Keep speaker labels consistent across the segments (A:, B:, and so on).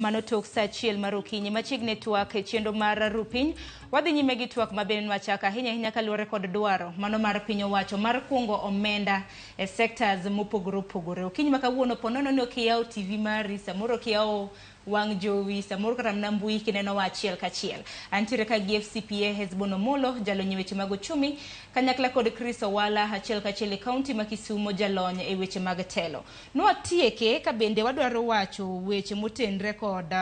A: Mano tok sa achiel mar okinyi machiegni twak e chenro mar rupiny wadhi nyime gi twak maben machaka ahinya kaluwore kod dwaro mano mar piny owacho mar kungo omenda e sectors mopogore opogore. Okinyi ma kawuono ponono ni okiyawo TV mari, samoro okiyawo wang' jowi, samoro kata mana mbui kineno wa achiel kachiel. Antiere ka gi FCPA Hezbono Molo, jalony e weche mag uchumi, kanyakla kod Chris Owala achiel kachiel e kaunti ma Kisumo, jalony e weche mag telo. Nwatieke ka bende wadwaro wacho weche motenre kod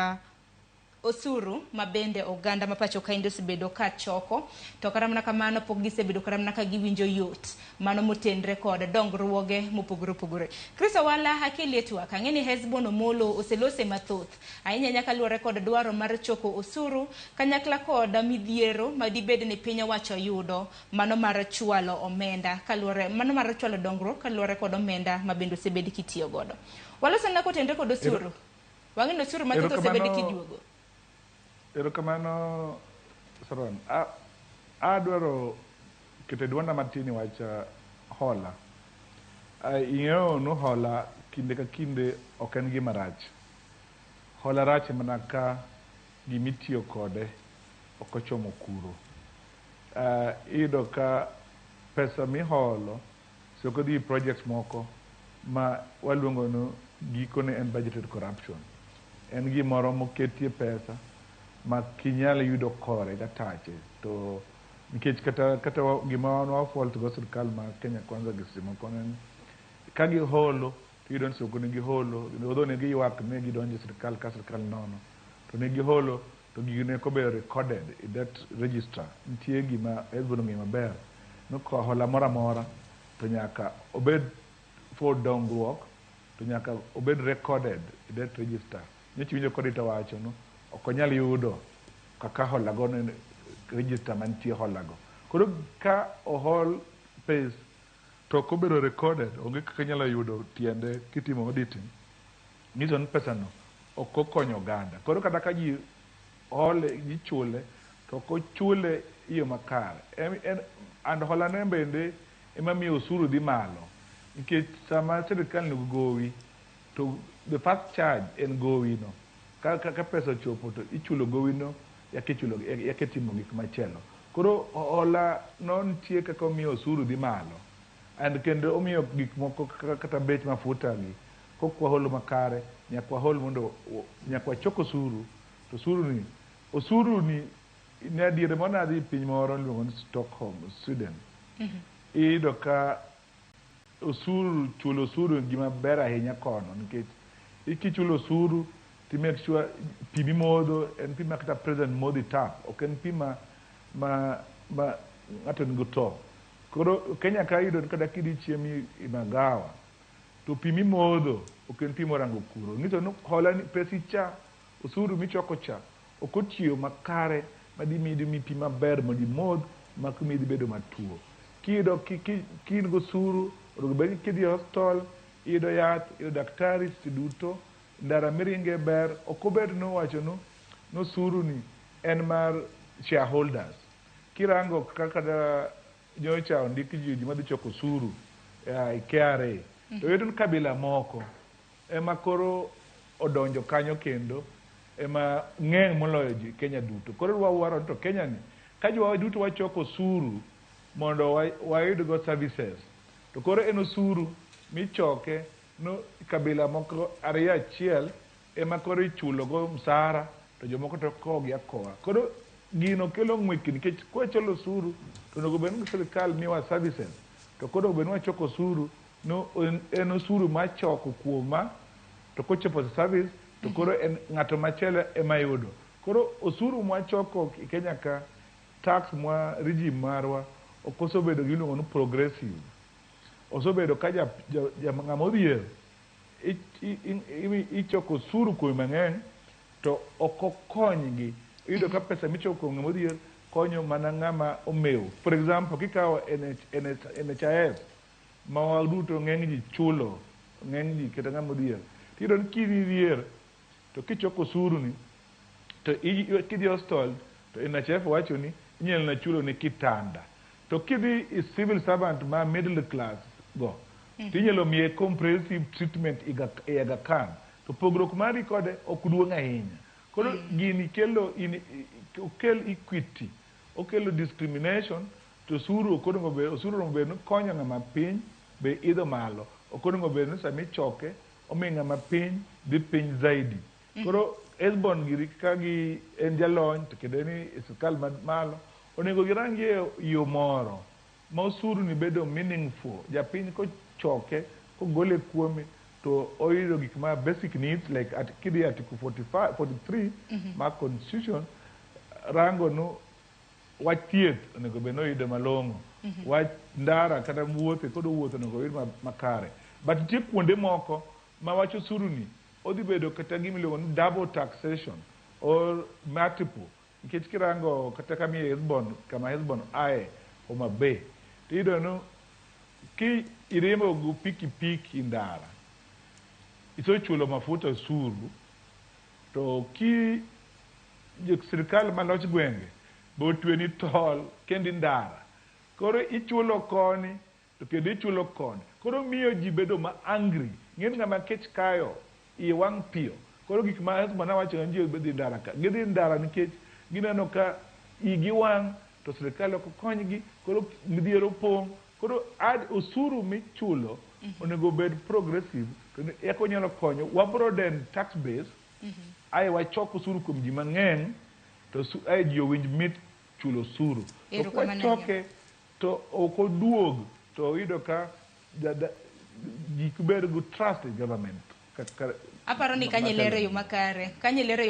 A: osuru mabende oganda ma pachoka osebedo ka choko, to kata mana kamano pok gisebedo kata mana ka giwinjo yot mano motenre kod dongruoge mopogore opogore. Chris Owala akili twak ang'eni Hezbono Molo oselose mathoth ahinya nyaka luwore kod dwaro mar choko osuru kanyakla kod midhiero madibed ni piny owacho yudo mano mar chwalo omenda kaluwore mano mar chwalo dongruok kaluwore kod omenda mabende osebed kitiyo godo. Waloso na kotenre kod osuru wang'eni osuru mathoth osebed kijuogo.
B: Erokamano Saron, adwaro kete dwanda matini wacha hola. Ing'eyo no hola kinde ka kinde ok en gima rach. Hola rach mana ka gimitiyo kode ok ochomo kuro. Iyudo ka pesa miholo soko dhi projects moko ma waluongo no gikone en budgeted corruption. En gimoro moketie pesa ma kinyal yudo kore gatache to nikech kata gima wafault go sirkal ma Kenya Kwanza gisimo konen ka giholo to yudon soko ne giholo odo ne giywak ne gidonje sirkal ka sirkal nono to ne giholo to gine ko be recorded in that register nitie gima Hezbono ng'e maber no ko hola mora to nyaka obed for dongruok to nyaka obed recorded in that register nyichi winjo kod ita wacho no okonyal yudo kaka hola go ne register mantie hola go. Koro ka ohol pes to kobedo recorded onge kaka nyalo yudo tiende kitimo auditing. Nyiso ni pesa no ok okonyo oganda. Koro kata ka ji hole gichule to kochule iyo makare. And hola ne bende ema miyo osuru dhi malo. Nikech sama sirkal ni gowi to the first charge en gowi no. Ka pesa chopo to ichulo gowino yaketimo gik machielo. Koro hola non tie kaka omiyo osuru dhi malo. And kendo omiyo gik moko kata bech mafuta gi kokwa holo makare nyakwa hol mondo nyakwa choko osuru to osuru ni ne adiere mona dhi piny moro luongo ni Stockholm, Sweden. Iyudo ka chulo osuru gima ber ahinya kono nikech ikichulo osuru to make sure pi mimodho en pi ma kata president modhi tap ok en pi ma ng'ato nigo to. Koro Kenya ka yudo kada kidi chiemi imagawa to pi mimodho ok en pi morango kuro. Nito no hola ni pesi cha osuru michoko cha ok otiyo makare madimidi mi pi maber mondi modh makumi dhi bedo matuo. Kiyudo kin go osuru orugo kidhi hospital iyudo yath iyudo daktari duto ndara miringe ber okobed no wacho no osuru ni en mar shareholders. Kirango kaka da nyocha ondiki ji madhi choko osuru e KRA to yudon kabila moko ema koro odonjo kanyo kendo ema ng'eng moloyo ji Kenya duto. Koro wawaro to Kenya ni ka jo duto wachoko osuru mondo wayud go services to koro en osuru michoke no kabila moko ariyo achiel ema koro ichulo go msara to jomoko to kogi akoa. Koro gino kelo ng'weki nikech kwachulo osuru to onego bed ni sirkal miwa services to koro bed wachoko osuru no en osuru machoko kuoma to kochopo service to koro en ng'ato machielo ema yudo. Koro osuru mwachoko Kenya ka tax mwa regime marwa ok osebedo giluongo ni progressive. Osebedo ka ng'ama odhier ichoko osuru kuom mang'eny to ok okonygi. Iyudo ka pesa michoko kuom ng'ama odhier konyo mana ng'ama omew. For example, kikawo NHIF ma waduto ng'eny ji chulo ng'eny ji kata ng'ama odhier. Iyudo ni kidhier to kichoko osuru ni to kidhi hospital to NHIF wacho ni inyalo na chulo ni kitanda. To kidhi civil servant ma middle class go tinyalo miye comprehensive treatment e Aga Khan to pogruok mari kode ok duong' ahinya. Koro gini kelo okel equity, okelo discrimination, to osuru okonego bed ni konyo ng'ama piny be idho malo, okonego bed ni sami choke omi ng'ama piny dhi piny zaidi. Koro Esbon giri kagi en jalony to kendo ni sirkal malo onego girangie yo moro ma osuru ni bedo meaningful. Japiny kochoke kogole kuome to oyudo gik ma basic needs like kidhi article 43 ma constitution rango no wach thieth onego bed noyudo malong'o, wach ndara kata wuothe kod wuotho onego yud makare. But nitie kuonde moko ma wach osuru ni odhi bedo kata gimiluongo ni double taxation or multiple, nikech kirango kata kama Esbon ae Homa Bay tiyudo no ki iriembo go pikipiki ndara isochulo mafuta osuru, to ki sirkal maloch gwenge botweni tol kendi ndara, koro ichulo koni to kendo ichulo koni, koro miyo ji bedo ma angry. Ng'eni ng'ama kech kayo iye wang' piyo. Koro gik ma Esbon wacho ni ji bedhi ndara ka, gidhi ndara nikech gineno ka igi wang' to sirkal ok konygi, koro midhiero pong'. Koro osuru michulo onego bed progressive, kendo eko nyalo konyo wabroaden tax base, ae wachok osuru kuom ji mang'eny, to ae ji owinj mit chulo osuru. To kwachoke to ok oduog, to oyudo ka ji ber go trust in government.
A: Aparo ni kanye lero yo makare, kanye lero